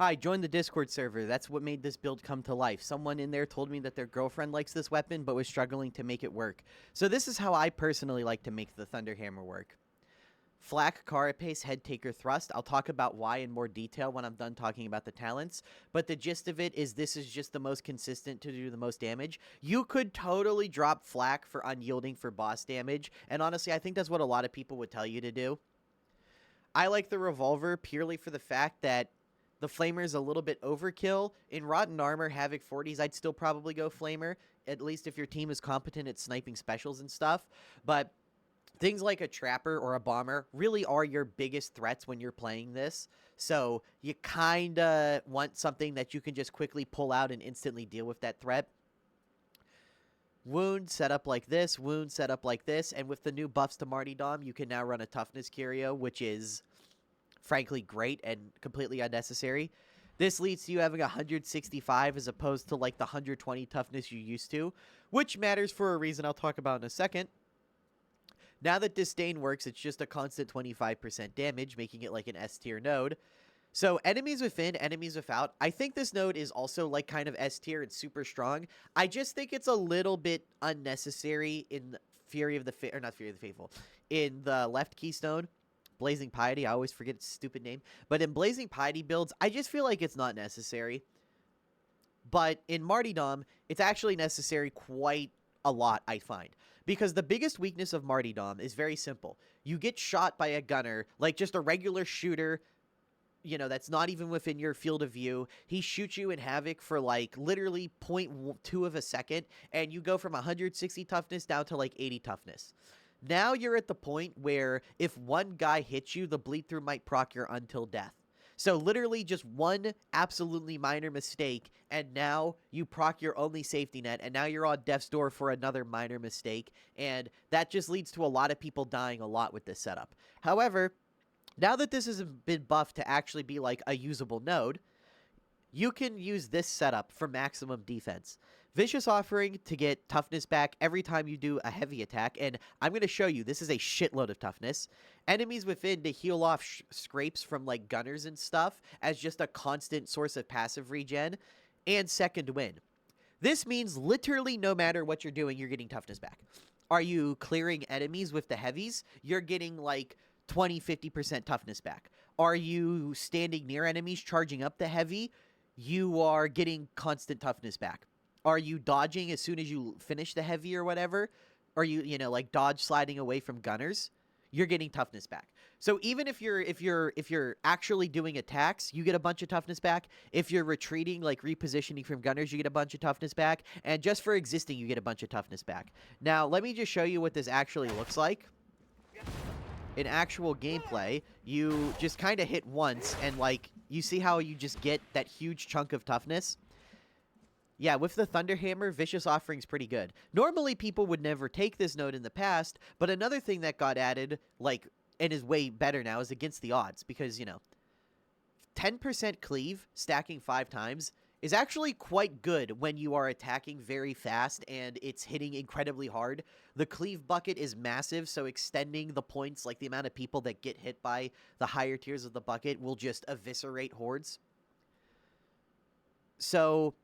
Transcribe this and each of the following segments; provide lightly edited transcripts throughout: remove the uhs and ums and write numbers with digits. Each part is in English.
Hi, join the Discord server. That's what made this build come to life. Someone in there told me that their girlfriend likes this weapon but was struggling to make it work. So this is how I personally like to make the Thunder Hammer work. Flak, Carapace, Head Taker, Thrust. I'll talk about why in more detail when I'm done talking about the talents. But the gist of it is this is just the most consistent to do the most damage. You could totally drop Flak for Unyielding for boss damage. And honestly, I think that's what a lot of people would tell you to do. I like the Revolver purely for the fact that the Flamer is a little bit overkill. In Rotten Armor, Havoc 40s, I'd still probably go Flamer, at least if your team is competent at sniping specials and stuff. But things like a Trapper or a Bomber really are your biggest threats when you're playing this. So you kind of want something that you can just quickly pull out and instantly deal with that threat. Wound set up like this, wound set up like this, and with the new buffs to Martyrdom, you can now run a Toughness curio, which is frankly great and completely unnecessary. This leads to you having 165 as opposed to like the 120 toughness you used to, which matters for a reason I'll talk about in a second. Now that Disdain works, it's just a constant 25% damage, making it like an S tier node. So enemies within, enemies without. I think this node is also like kind of S tier and super strong. I just think it's a little bit unnecessary in Fury of the or not Fury of the Faithful, in the left keystone, Blazing Piety. I always forget its stupid name, but in Blazing Piety builds, I just feel like it's not necessary. But in Martyrdom, it's actually necessary quite a lot, I find. Because the biggest weakness of Martyrdom is very simple. You get shot by a gunner, like just a regular shooter, you know, that's not even within your field of view. He shoots you in Havoc for like literally 0.2 of a second, and you go from 160 toughness down to like 80 toughness. Now you're at the point where if one guy hits you, the bleed through might proc your until death. So literally just one absolutely minor mistake, and now you proc your only safety net, and now you're on death's door for another minor mistake, and that just leads to a lot of people dying a lot with this setup. However, now that this has been buffed to actually be like a usable node, you can use this setup for maximum defense. Vicious Offering to get toughness back every time you do a heavy attack, and I'm going to show you, this is a shitload of toughness. Enemies within to heal off scrapes from like gunners and stuff as just a constant source of passive regen, and Second Wind. This means literally no matter what you're doing, you're getting toughness back. Are you clearing enemies with the heavies? You're getting like 20-50% toughness back. Are you standing near enemies charging up the heavy? You are getting constant toughness back. Are you dodging as soon as you finish the heavy or whatever? Are you know, like dodge sliding away from gunners? You're getting toughness back. So even if you're actually doing attacks, you get a bunch of toughness back. If you're retreating, like repositioning from gunners, you get a bunch of toughness back. And just for existing, you get a bunch of toughness back. Now, let me just show you what this actually looks like. In actual gameplay, you just kind of hit once, and like you see how you just get that huge chunk of toughness. Yeah, with the Thunder Hammer, Vicious Offering's pretty good. Normally, people would never take this node in the past, but another thing that got added, like, and is way better now, is against the odds, because, you know, 10% cleave, stacking 5 times, is actually quite good when you are attacking very fast and it's hitting incredibly hard. The cleave bucket is massive, so extending the points, like the amount of people that get hit by the higher tiers of the bucket, will just eviscerate hordes. So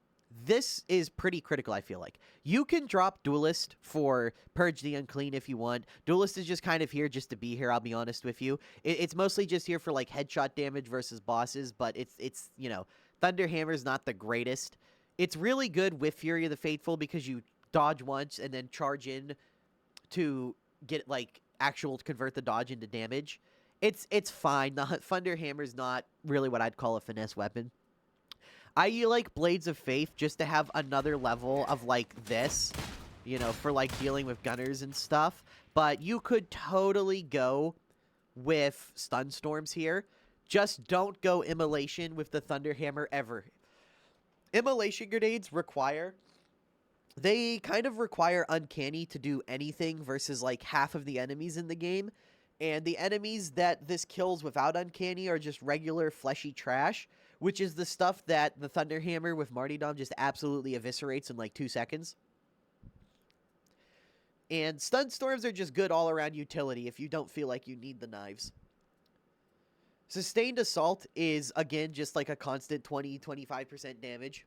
this is pretty critical, I feel like. You can drop Duelist for Purge the Unclean if you want. Duelist is just kind of here just to be here, I'll be honest with you. It's mostly just here for, like, headshot damage versus bosses, but it's you know, Thunder Hammer's not the greatest. It's really good with Fury of the Faithful because you dodge once and then charge in to get, like, convert the dodge into damage. It's fine. The Thunder Hammer's not really what I'd call a finesse weapon. I like Blades of Faith just to have another level of, like, this, you know, for, like, dealing with gunners and stuff. But you could totally go with Stun Storms here. Just don't go Immolation with the Thunder Hammer ever. Immolation grenades they kind of require Uncanny to do anything versus, like, half of the enemies in the game. And the enemies that this kills without Uncanny are just regular fleshy trash, which is the stuff that the Thunder Hammer with Martyrdom just absolutely eviscerates in like 2 seconds. And Stun Storms are just good all-around utility if you don't feel like you need the knives. Sustained Assault is, again, just like a constant 20-25% damage.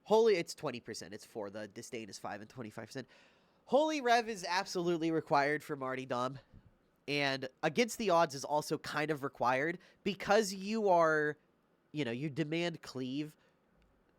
Holy, it's 20%. It's 4. The Disdain is 5 and 25%. Holy Rev is absolutely required for Martyrdom. And Against the Odds is also kind of required because you are, you demand Cleave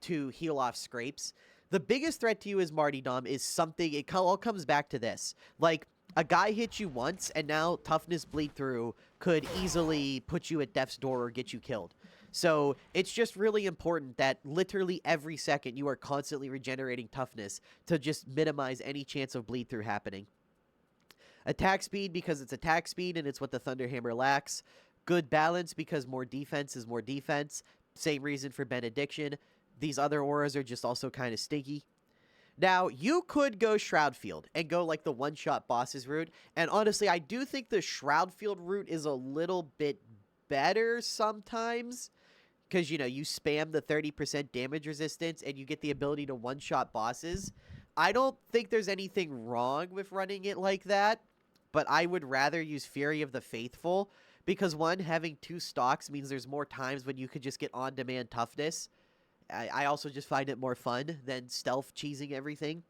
to heal off scrapes. The biggest threat to you as Martyrdom is something, it all comes back to this. Like, a guy hits you once, and now Toughness Bleed Through could easily put you at death's door or get you killed. So it's just really important that literally every second you are constantly regenerating Toughness to just minimize any chance of Bleed Through happening. Attack speed because it's attack speed and it's what the Thunderhammer lacks. Good balance because more defense is more defense. Same reason for Benediction. These other auras are just also kind of stinky. Now, you could go Shroudfield and go like the one-shot bosses route. And honestly, I do think the Shroudfield route is a little bit better sometimes. Because, you spam the 30% damage resistance and you get the ability to one-shot bosses. I don't think there's anything wrong with running it like that. But I would rather use Fury of the Faithful. Because, one, having 2 stocks means there's more times when you could just get on-demand Toughness. I also just find it more fun than stealth cheesing everything.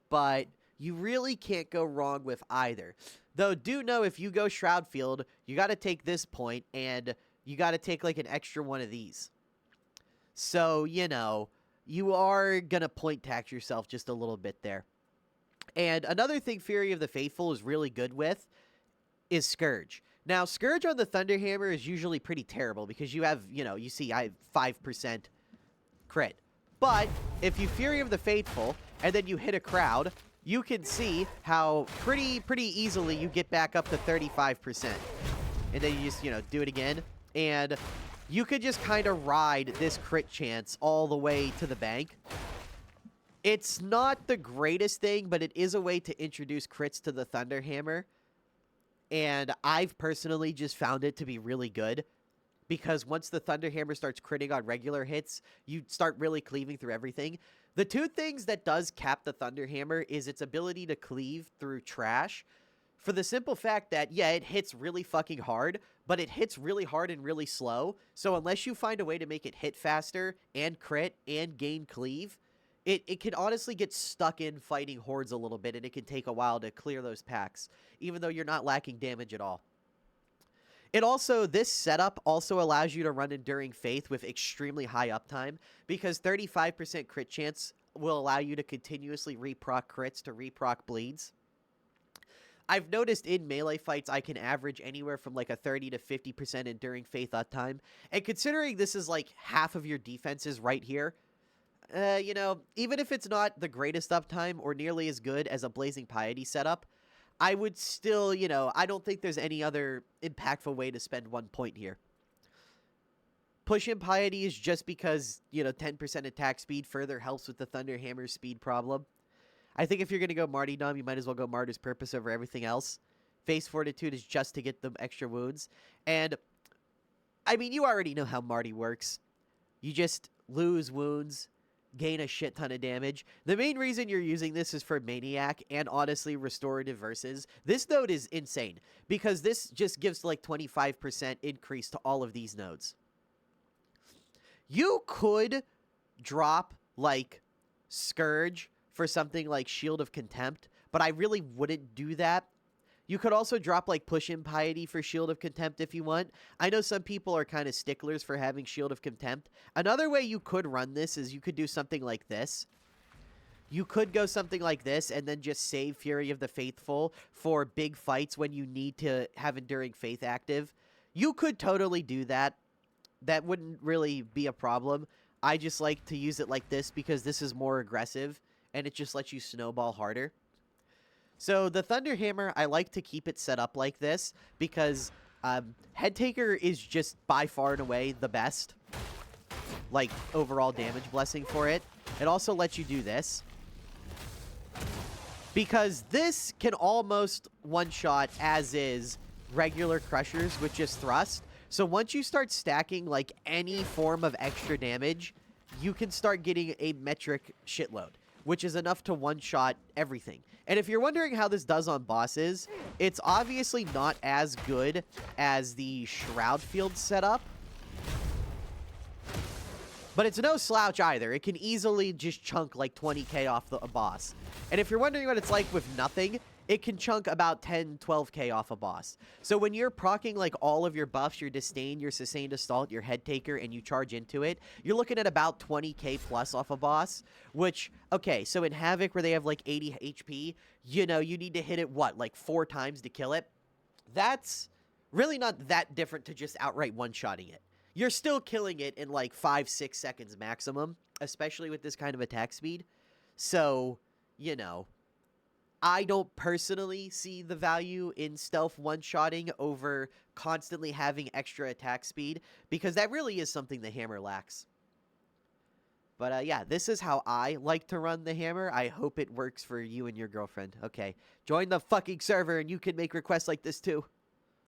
But you really can't go wrong with either. Though, do know if you go Shroudfield, you got to take this point, and you got to take like an extra one of these. So, you are going to point tax yourself just a little bit there. And another thing Fury of the Faithful is really good with is Scourge. Now, Scourge on the Thunderhammer is usually pretty terrible because you have, you see I have 5% crit. But if you Fury of the Faithful and then you hit a crowd, you can see how pretty easily you get back up to 35%. And then you just, do it again. And you could just kind of ride this crit chance all the way to the bank. It's not the greatest thing, but it is a way to introduce crits to the Thunderhammer. And I've personally just found it to be really good. Because once the Thunderhammer starts critting on regular hits, you start really cleaving through everything. The 2 things that does cap the Thunderhammer is its ability to cleave through trash. For the simple fact that, yeah, it hits really fucking hard, but it hits really hard and really slow. So unless you find a way to make it hit faster and crit and gain cleave, it can honestly get stuck in fighting hordes a little bit, and it can take a while to clear those packs, even though you're not lacking damage at all. This setup also allows you to run Enduring Faith with extremely high uptime, because 35% crit chance will allow you to continuously reproc crits to reproc bleeds. I've noticed in melee fights I can average anywhere from like a 30 to 50% Enduring Faith uptime, and considering this is like half of your defenses right here, even if it's not the greatest uptime or nearly as good as a Blazing Piety setup, I would still, I don't think there's any other impactful way to spend 1 point here. Push Impiety is just because, 10% attack speed further helps with the Thunderhammer's speed problem. I think if you're going to go Martyrdom, you might as well go Martyr's Purpose over everything else. Face Fortitude is just to get them extra wounds. And, I mean, you already know how Marty works. You just lose wounds, gain a shit ton of damage. The main reason you're using this is for Maniac and honestly Restorative Verses. This node is insane because this just gives like 25% increase to all of these nodes. You could drop like Scourge for something like Shield of Contempt, but I really wouldn't do that. You could also drop like Push Impiety for Shield of Contempt if you want. I know some people are kind of sticklers for having Shield of Contempt. Another way you could run this is you could do something like this. You could go something like this and then just save Fury of the Faithful for big fights when you need to have Enduring Faith active. You could totally do that. That wouldn't really be a problem. I just like to use it like this because this is more aggressive and it just lets you snowball harder. So the Thunderhammer, I like to keep it set up like this because Headtaker is just by far and away the best, like, overall damage blessing for it. It also lets you do this because this can almost one-shot as is regular Crushers with just Thrust. So once you start stacking, like, any form of extra damage, you can start getting a metric shitload. which is enough to one-shot everything. And if you're wondering how this does on bosses, it's obviously not as good as the Shroud Field setup, but it's no slouch either. It can easily just chunk like 20k off a boss. And if you're wondering what it's like with nothing, it can chunk about 10, 12k off a boss. So when you're proccing like all of your buffs, your Disdain, your Sustained Assault, your Head Taker, and you charge into it, you're looking at about 20k plus off a boss, which, okay, so in Havoc where they have like 80 HP, you know, you need to hit it, what, like 4 times to kill it? That's really not that different to just outright one-shotting it. You're still killing it in like 5-6 seconds maximum, especially with this kind of attack speed. So, you know, I don't personally see the value in stealth one-shotting over constantly having extra attack speed, because that really is something the hammer lacks. But yeah, this is how I like to run the hammer. I hope it works for you and your girlfriend. Okay, join the fucking server and you can make requests like this too.